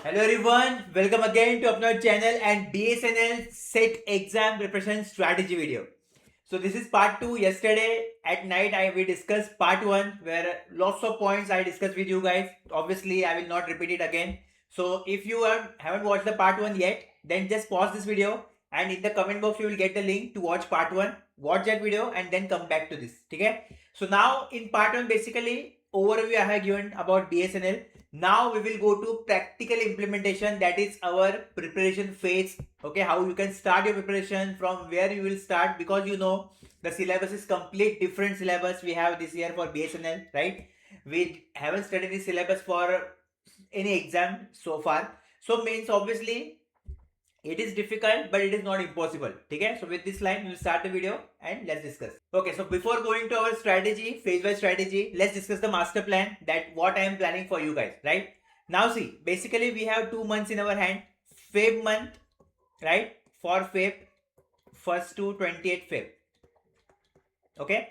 Hello everyone, welcome again to Apna Channel and Bsnl set exam preparation strategy video. So this is part 2. Yesterday at night we discussed part 1 where lots of points I discussed with you guys. Obviously I will not repeat it again. So if you haven't watched the part 1 yet, then just pause this video and in the comment box you will get the link to watch part 1. Watch that video and then come back to this. Okay? So now in part 1 basically overview I have given about Bsnl. Now we will go to practical implementation, that is our preparation phase. Okay, how you can start your preparation, from where you will start, because you know the syllabus is complete different syllabus we have this year for Bsnl, right? We haven't studied this syllabus for any exam so far, so means obviously it is difficult but it is not impossible. Okay, so with this line we'll start the video and let's discuss. Okay, so before going to our strategy, phase wise strategy, let's discuss the master plan, that what I am planning for you guys, right? Now see, basically we have 2 months in our hand. Feb month, right? For Feb, 1st to 28th Feb. Okay,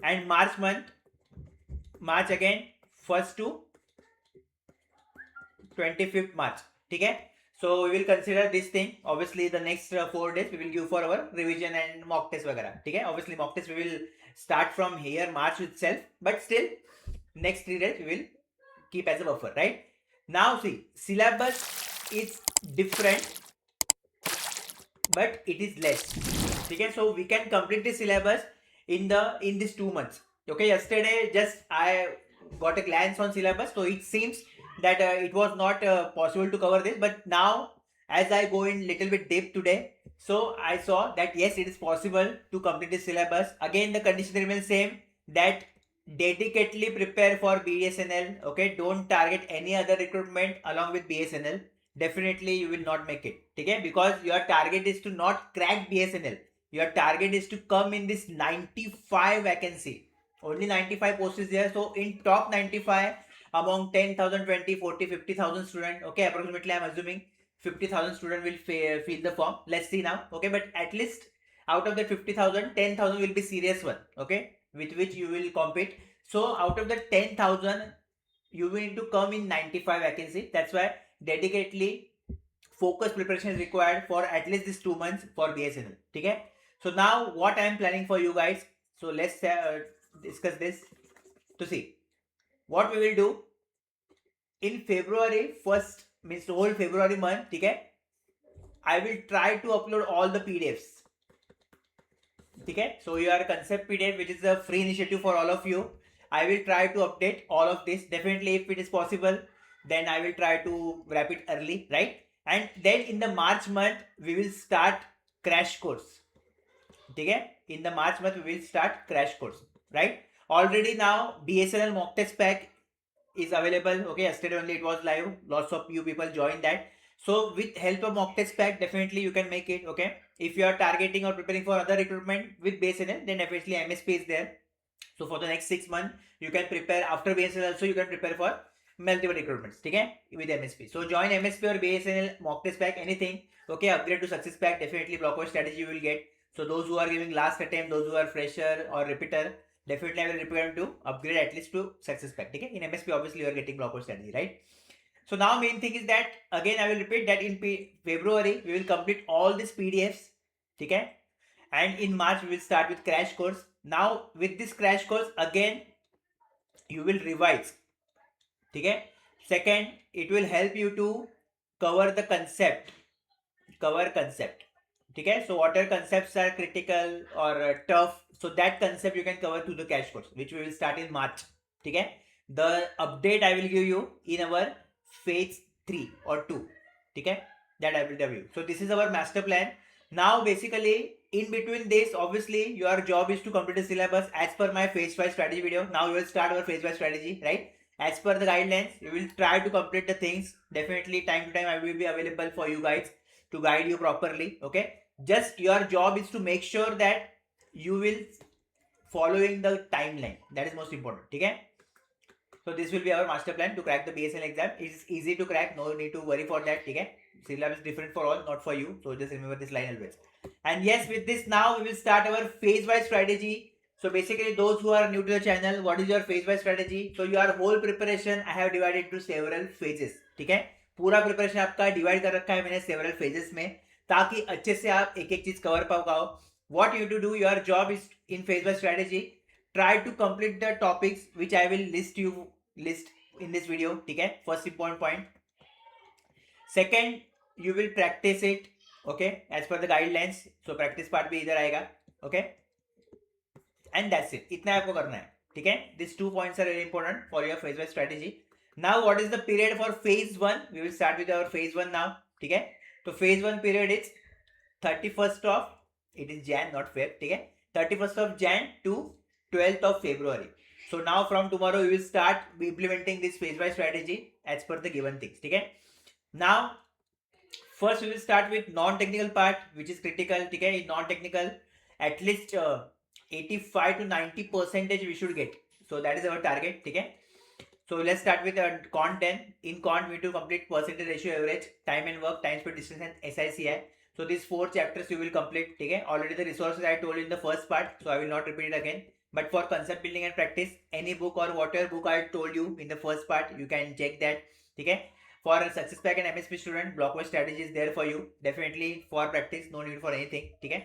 and March month, March again, 1st to 25th March. Okay, so we will consider this thing. Obviously the next 4 days we will give for our revision and mock test वगैरह. Okay, obviously mock test we will start from here March itself, but still next 3 days we will keep as a buffer, right? Now see, syllabus is different but it is less. Okay, so we can complete the syllabus in these 2 months. Okay, yesterday just I got a glance on syllabus, so it seems that it was not possible to cover this, but now as I go in little bit deep today, so I saw that yes, it is possible to complete the syllabus. Again the condition remains same, that dedicatedly prepare for Bsnl. Okay, don't target any other recruitment along with Bsnl. Definitely you will not make it. Okay, because your target is to not crack Bsnl. Your target is to come in this 95 vacancy. Only 95 posts is there, so in top 95 among 10,000, 20, 40, 50,000 students. Okay, approximately I'm assuming 50,000 students will fill the form. Let's see now. Okay, but at least out of the 50,000, 10,000 will be serious one. Okay, with which you will compete. So out of the 10,000, you will need to come in 95 vacancy. That's why dedicatedly focus preparation is required for at least these 2 months for Bsnl. Okay, so now what I am planning for you guys. So let's discuss this to see what we will do in February 1st, means the whole February month. Okay, I will try to upload all the PDFs. Okay, so your concept PDF, which is a free initiative for all of you, I will try to update all of this. Definitely if it is possible, then I will try to wrap it early, right? And then in the March month we will start crash course. Okay, in the March month we will start crash course, right? Already now Bsnl mock test pack is available. Okay, yesterday only it was live, lots of you people joined that. So with help of mock test pack, definitely you can make it. Okay, if you are targeting or preparing for other recruitment with Bsnl, then definitely MSP is there. So for the next 6 months you can prepare. After Bsnl also you can prepare for multiple recruitments. Okay, with MSP. So join MSP or Bsnl mock test pack, anything. Okay, upgrade to success pack, definitely blockage strategy you will get. So those who are giving last attempt, those who are fresher or repeater, definitely I will recommend to upgrade at least to success pack. Okay, in MSP obviously you are getting blockage strategy, right? So now main thing is that, again I will repeat that in February we will complete all these PDFs. Okay, and in March we will start with crash course. Now with this crash course again you will revise. Okay, second, it will help you to cover the concept. Okay, so whatever concepts are critical or tough, so that concept you can cover through the crash course, which we will start in March. Okay, the update I will give you in our phase 3 or 2. Okay, that I will tell you. So this is our master plan. Now basically in between this, obviously your job is to complete the syllabus as per my phase wise strategy video. Now we will start our phase wise strategy, right? As per the guidelines, we will try to complete the things. Definitely time to time I will be available for you guys to guide you properly. Okay, just your job is to make sure that you will following the timeline. That is most important. Okay, so this will be our master plan to crack the Bsnl exam. It's easy to crack, no need to worry for that. Okay, syllabus is different for all, not for you, so just remember this line always. And yes, with this now we will start our phase wise strategy. So basically those who are new to the channel, what is your phase wise strategy? So your whole preparation I have divided into several phases. Okay, पूरा preparation आपका divide कर रखा है मैंने several phases में, ताकि अच्छे से आप एक एक चीज कवर पाओ. What you to do, your job is in phase by strategy. Try to complete the topics which I will list in this video. ठीक है, first important point. Second, you will practice it. Okay, as per the guidelines. So practice part भी इधर आएगा. Okay, and that's it. इतना आपको करना है. ठीक है, these 2 points are very important for your phase by strategy. Now what is the period for phase 1? We will start with our phase 1 now. ठीक है, तो phase 1 period is 31st of, it is Jan not Feb, ठीक है, 31st of Jan to 12th of February. So now from tomorrow we will start implementing this phase by strategy as per the given things. ठीक है, now first we will start with non-technical part which is critical. ठीक है, in non-technical at least 85 to 90 percentage we should get. So that is our target. ठीक है, so let's start with quant 10. In quant we need to complete percentage ratio, average, time and work, time speed distance and SICI. So these 4 chapters you will complete. ठीक है, already the resources I told you in the first part, so I will not repeat it again. But for concept building and practice, any book or whatever book I told you in the first part, you can check that. ठीक है, for a success pack and MSP student, blockwise strategy is there for you. Definitely for practice, no need for anything. ठीक है,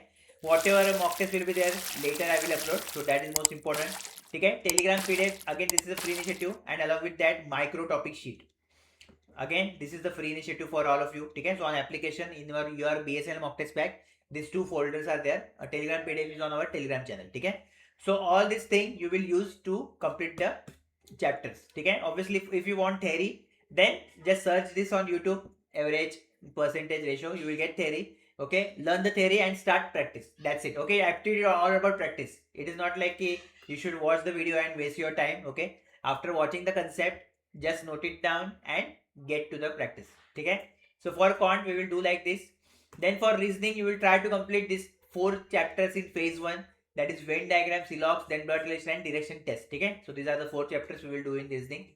whatever mock test will be there later I will upload, so that is most important. ठीक है, Telegram PDF, again this is a free initiative, and along with that micro topic sheet. Again, this is the free initiative for all of you. ठीक है, so on application in your Bsnl mock test pack, these 2 folders are there. A Telegram PDF is on our Telegram channel. ठीक है, so all this thing you will use to complete the chapters. ठीक है, obviously if you want theory, then just search this on YouTube, average, percentage ratio, you will get theory. Okay, learn the theory and start practice. That's it. Okay, activity all about practice. It is not like you should watch the video and waste your time. Okay, after watching the concept, just note it down and get to the practice. ठीक है, so for quant we will do like this. Then for reasoning you will try to complete these 4 chapters in phase 1, that is Venn diagram, Silox, then blood relation and direction test. ठीक है, so these are the 4 chapters we will do in reasoning.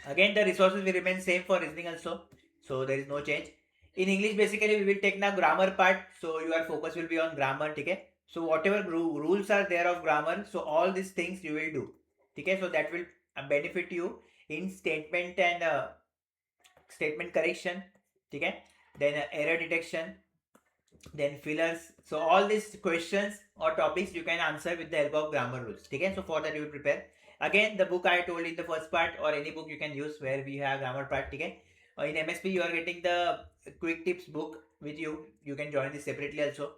Again the resources will remain same for reasoning also, so there is no change. In English basically we will take now grammar part, so your focus will be on grammar. ठीक है, so whatever rules are there of grammar, so all these things you will do. ठीक है, so that will benefit you in statement and statement correction. ठीक है, then error detection, then fillers. So all these questions or topics you can answer with the help of grammar rules. ठीक है, so for that you will prepare. Again the book I told in the first part or any book you can use where we have grammar part. ठीक है, in MSP you are getting the quick tips book with you, you can join this separately also.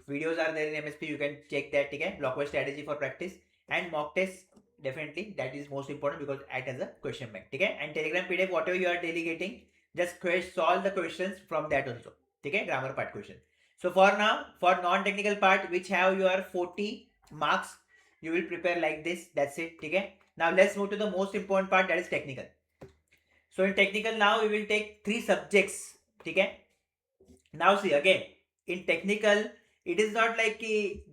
Videos are there in MSP, you can check that. ठीक है, blockwise strategy for practice and mock test, definitely that is most important because act as a question bank. ठीक है, and Telegram PDF whatever you are daily getting, just solve the questions from that also. ठीक है, grammar part question. So for now, for non-technical part which have your 40 marks, you will prepare like this. That's it. ठीक है, now let's move to the most important part, that is technical. So in technical now we will take 3 subjects. ठीक है, now see again in technical it is not like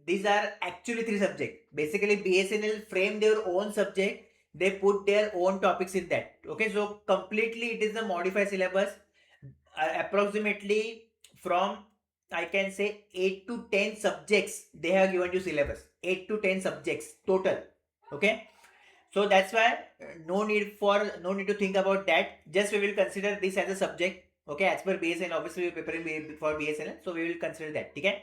these are actually 3 subjects. Basically Bsnl frame their own subject, they put their own topics in that. Okay, so completely it is a modified syllabus. Approximately from I can say 8 to 10 subjects they have given you syllabus. 8 to 10 subjects total. Okay, so that's why no need to think about that. Just we will consider this as a subject. Okay, as per Bsnl, obviously we are preparing for Bsnl, so we will consider that. ठीक है,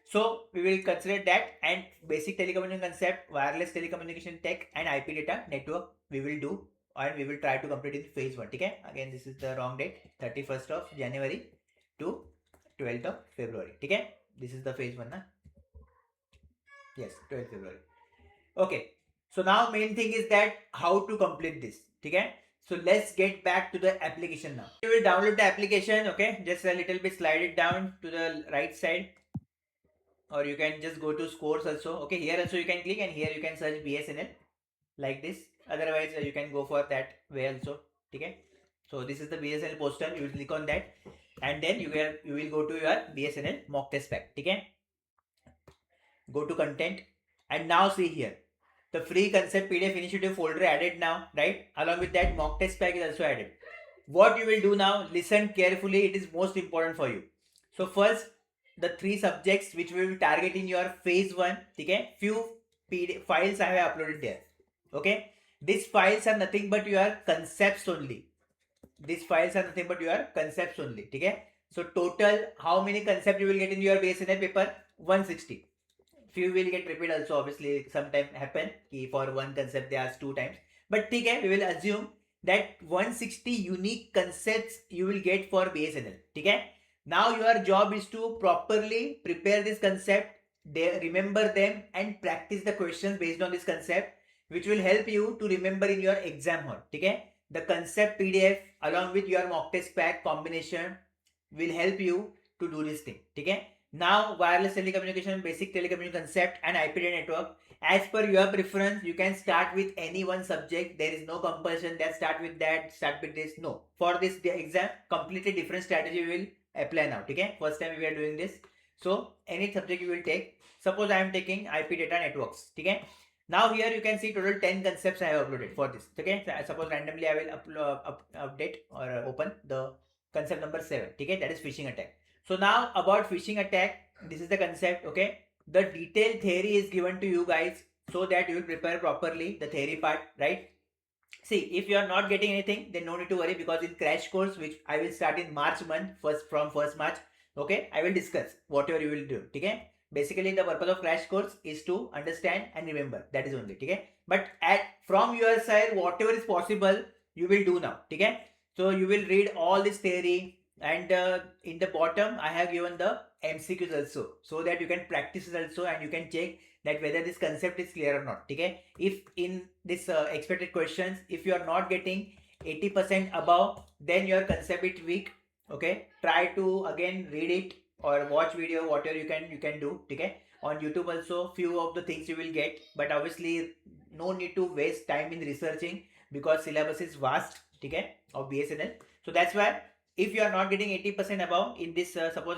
so we will consider that, and basic telecommunication concept, wireless telecommunication tech and IP data network we will do, and we will try to complete in phase 1. ठीक है, again this is the wrong date, 31st of January to 12th of February. ठीक है, this is the phase 1 na? Yes, 12th February. Okay, so now main thing is that how to complete this. ठीक है, so let's get back to the application now. You will download the application. Okay, just a little bit slide it down to the right side, or you can just go to scores also. Okay, here also you can click, and here you can search Bsnl like this. Otherwise you can go for that way also. Okay, so this is the Bsnl poster, you will click on that, and then you will go to your Bsnl mock test pack. Okay, go to content, and now see here the free concept PDF initiative folder added now, right? Along with that mock test pack is also added. What you will do now, listen carefully, it is most important for you. So first the 3 subjects which we will target in your phase 1. Okay, few PDF files I have uploaded there. Okay, these files are nothing but your concepts only. these files are nothing but your concepts only. ठीक है? So total how many concepts you will get in your Bsnl paper? 160. Few will get repeat also, obviously sometime happen कि for one concept they ask 2 times, but ठीक है, we will assume that 160 unique concepts you will get for Bsnl. ठीक है? Now your job is to properly prepare this concept, remember them and practice the questions based on this concept, which will help you to remember in your exam hall. ठीक है? The concept PDF along with your mock test pack combination will help you to do this thing. ठीक है? Now wireless telecommunication, basic telecommunication concept and IP network. As per your preference, you can start with any one subject. There is no compulsion that start with that, start with this. No. For this exam, completely different strategy will apply now. ठीक है? First time we are doing this. So any subject you will take. Suppose I am taking IP data networks. ठीक है? Now here you can see total 10 concepts I have uploaded for this. Okay, so suppose randomly I will update or open the concept number 7. Okay, that is phishing attack. So now about phishing attack, this is the concept. Okay, the detailed theory is given to you guys so that you will prepare properly the theory part, right? See, if you are not getting anything, then no need to worry, because in crash course which I will start in March month, from 1st March, okay, I will discuss whatever you will do. Okay, basically the purpose of crash course is to understand and remember, that is only. Okay, but from your side whatever is possible you will do now. Okay, so you will read all this theory, and in the bottom I have given the MCQs also, so that you can practice it also and you can check that whether this concept is clear or not. Okay, if in this expected questions, if you are not getting 80% above, then your concept is weak. Okay, try to again read it or watch video, whatever you can do. Okay, on YouTube also few of the things you will get, but obviously no need to waste time in researching because syllabus is vast. Okay, of Bsnl. So that's why if you are not getting 80% above in this, suppose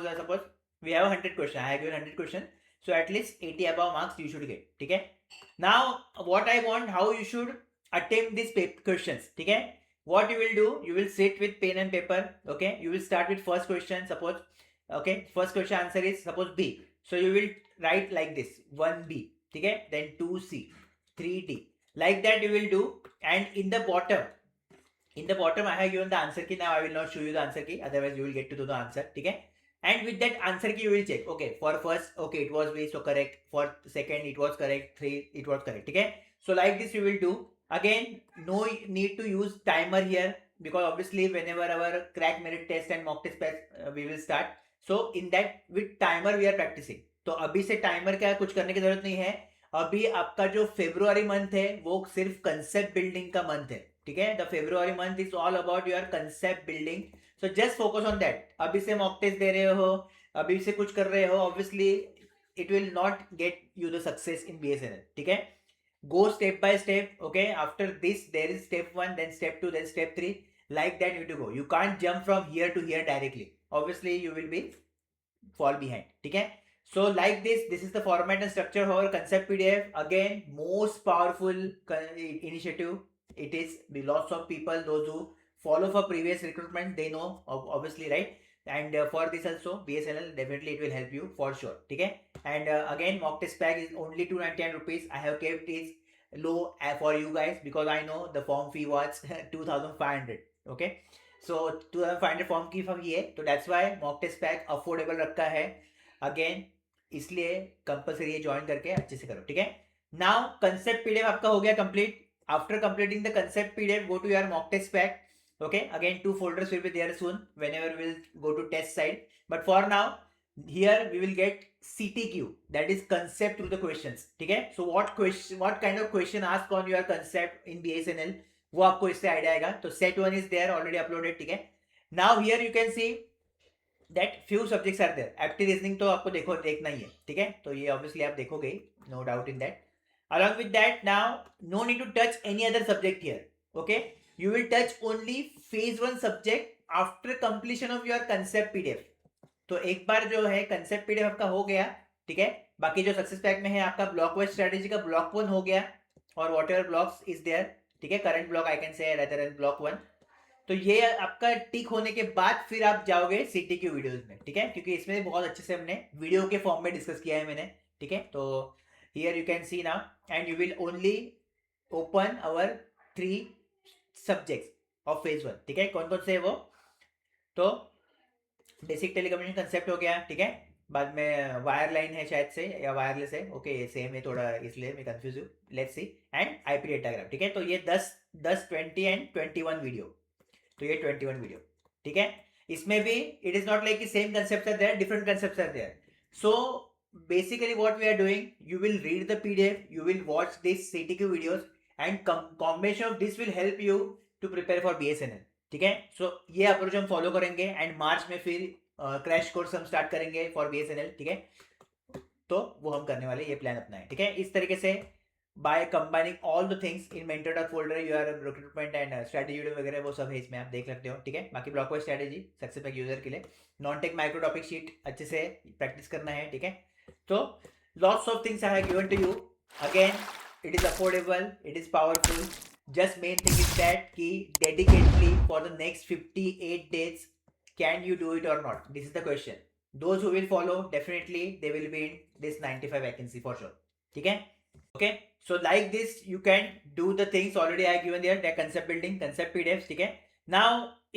we have 100 question, I have given 100 question, so at least 80 above marks you should get. Okay, now what I want, how you should attempt these questions. Okay, what you will do, you will sit with pen and paper. Okay, you will start with first question. Suppose, okay, first question answer is suppose B, so you will write like this, 1B. Okay, then 2C, 3D, like that you will do. And in the bottom I have given the answer key. Now I will not show you the answer key, otherwise you will get to know the answer. Okay, and with that answer key you will check, okay, for first, okay, it was B, so correct. For second it was correct. 3 it was correct. Okay, so like this you will do. Again, no need to use timer here, because obviously whenever our crack merit test and mock test we will start, so in that with timer we are practicing. तो अभी से timer का कुछ करने की जरूरत नहीं है. अभी आपका जो फेब्रुआरी मंथ है वो सिर्फ कंसेप्ट बिल्डिंग का मंथ है. ठीक है, the February month is all about your concept building. So just focus on that. अभी से मॉक टेस्ट दे रहे हो, अभी से कुछ कर रहे हो, obviously it will not get you the success in BSNL. ठीक है, go step by step. Okay, after this there is step 1, then step 2, then step 3, like that you need to go. You can't jump from here to here directly, obviously you will be fall behind. Okay, so like this is the format and structure of our concept PDF. Again, most powerful initiative. It is lots of people, those who follow for previous recruitment, they know obviously, right? And for this also BSNL definitely it will help you for sure. Okay, and again mock test pack is only 299 rupees. I have kept it low for you guys because I know the form fee was 2500. Okay, so 2500 form की fee है, तो that's why mock test pack affordable रखा है. Again इसलिए compulsory join करके अच्छे से करो. ठीक है, नाउ कंसेप्ट पीडीएफ आपका हो गया complete. After completing the concept PDF, go to your mock test pack. Okay, again 2 folders will be there soon whenever we will go to test side, but for now here we will get CTQ, that is concept through the questions. ठीक है, so what kind of question asked on your concept in BSNL, वो आपको इससे idea आएगा. तो set 1 is there already uploaded. ठीक है, now here you can see that few subjects are there. Active reasoning तो आपको देखना ही है. ठीक है, तो ये obviously आप देखोगे, no doubt in that. Along with that, now no need to touch any other subject here. Okay, you will touch only phase 1 subject after completion of your concept PDF. तो एक बार जो है concept PDF आपका हो गया. ठीक है, बाकी जो सक्सेस पैक में है आपका ब्लॉक वाइज स्ट्रेटेजी का ब्लॉक 1 हो गया, और whatever blocks is there. ठीक है, current block I can say rather than block 1. तो ये आपका टिक होने के बाद फिर आप जाओगे CTQ वीडियोस में. ठीक है, क्योंकि इसमें बहुत अच्छे से हमने वीडियो के फॉर्म में डिस्कस किया है मैंने. ठीक है, तो here you can see now, and you will only open our 3 subjects. Of phase 1, ठीक है। कौन कौन से है वो? तो बेसिक टेलीकम्युनिकेशन कंसेप्ट हो गया, ठीक है। बाद में वायर लाइन है शायद से, या वायरलेस है, ओके ये सेम है थोड़ा, इसलिए मैं कंफ्यूज हूँ। Let's see. And IP datagram, ठीक है। तो ये 10 20 एंड 21 वीडियो, तो ये 21 वीडियो, ठीक है। इसमें भी इट इज नॉट लाइक कि same concept are there, different concept are there. So basically what we are doing, you will read the pdf, you will watch this ctq videos, and combination of this will help you to prepare for bsnl, ठीक है। सो ये approach हम follow करेंगे, and मार्च में फिर crash course हम start करेंगे for bsnl, ठीक है। तो वो हम करने वाले, ये प्लान अपना है, ठीक है। इस तरीके से by combining all the things in mentor folder, your recruitment and strategy वगैरह वो सब है इसमें, आप देख सकते हो, ठीक है। बाकी block wise strategy success pack user के लिए, non tech micro topic sheet अच्छे से प्रैक्टिस करना है, ठीक है। तो lots of things I have given to you, again it is affordable, it is powerful, just main thing is that कि dedicatedly for the next 58 days, can you do it or not? This is the question. Those who will follow, definitely they will be in this 95 vacancy for sure, ठीक है। Okay, so like this you can do the things already I given there, that concept building, concept pdfs, ठीक है। Now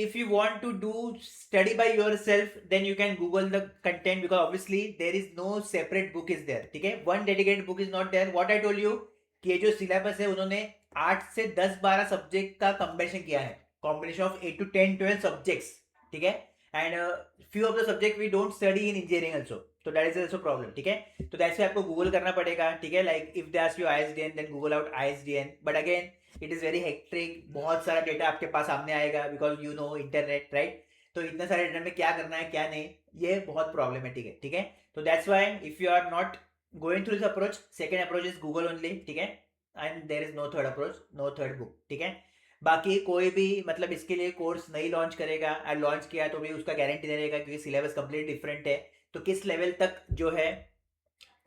if you want to do study by yourself, then you can google the content, because obviously there is no separate book is there, ठीक है। one dedicated book is not there. What I told you कि ये जो syllabus है उन्होंने 8 से 10-12 subject का combination किया है, कॉम्बिनेशन ऑफ 8 to 10 12 सब्जेक्ट्स, ठीक है। And few of the subject we don't study in engineering also, तो दैट इज ऑल्सो प्रॉब्लम, ठीक है। तो दैट्स आपको गूगल करना पड़ेगा, ठीक है। Like if they ask you ISDN, then Google out ISDN, but again it is very hectic, बहुत सारा डेटा आपके पास सामने आएगा, because you know internet, right. तो इतने सारे डेटा में क्या करना है क्या नहीं, ये बहुत प्रॉब्लमेटिक है, ठीक है। तो that's why if you are not going through this approach, second approach is Google only, ठीक है। And there is no third approach, no third book, ठीक है। बाकी कोई भी मतलब इसके लिए कोर्स नहीं लॉन्च करेगा, और लॉन्च किया तो भी उसका गारंटी नहीं रहेगा, क्योंकि सिलेबस कंप्लीट डिफरेंट है। तो किस लेवल तक जो है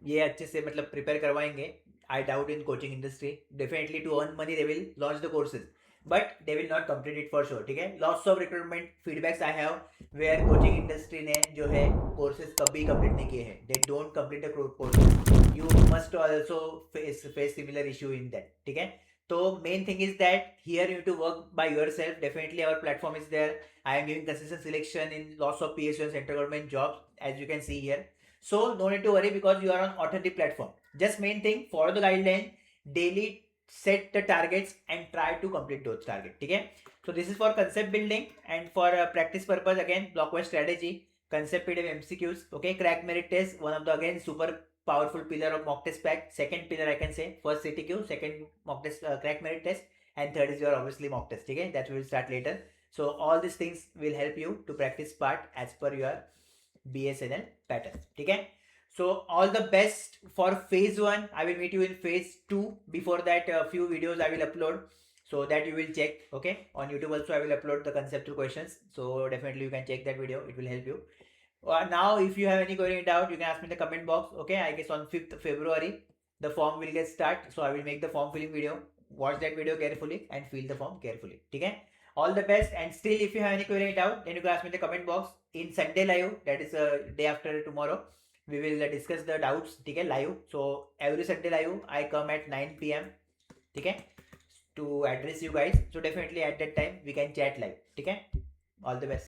ये अच्छे से मतलब प्रिपेयर करवाएंगे, I doubt in coaching industry, definitely to earn money they will launch the courses, but they will not complete it for sure, ठीक है। Lots of recruitment feedbacks I have where coaching industry ने जो है courses कभी complete नहीं किए हैं, they don't complete the courses, you must also face similar issue in that, ठीक है। तो main thing is that here you need to work by yourself. Definitely our platform is there. I am giving consistent selection in lots of PSU and central government jobs, as you can see here. So no need to worry, because you are on authentic platform. Just main thing, follow the guideline, daily set the targets and try to complete those targets, ठीक है। So this is for concept building, and for practice purpose again blockwise strategy, concept PDF MCQs, okay, crack merit test, one of the again super powerful pillar of mock test pack. Second pillar I can say, first CTQ, second mock test crack merit test, and third is your obviously mock test, okay, that we will start later. So all these things will help you to practice part as per your BSNL pattern, okay. So all the best for phase 1. I will meet you in phase 2. Before that few videos I will upload, so that you will check, okay. On YouTube also I will upload the conceptual questions, so definitely you can check that video, it will help you. Now if you have any query doubt, you can ask me in the comment box, okay. I guess on 5th February the form will get start, so I will make the form filling video. Watch that video carefully and fill the form carefully, okay. All the best, and still if you have any query doubt, then you can ask me in the comment box. In Sunday live, that is day after tomorrow, we will discuss the doubts, okay, live. So every Sunday live I come at 9 PM, okay, to address you guys. So definitely at that time we can chat live, okay. All the best.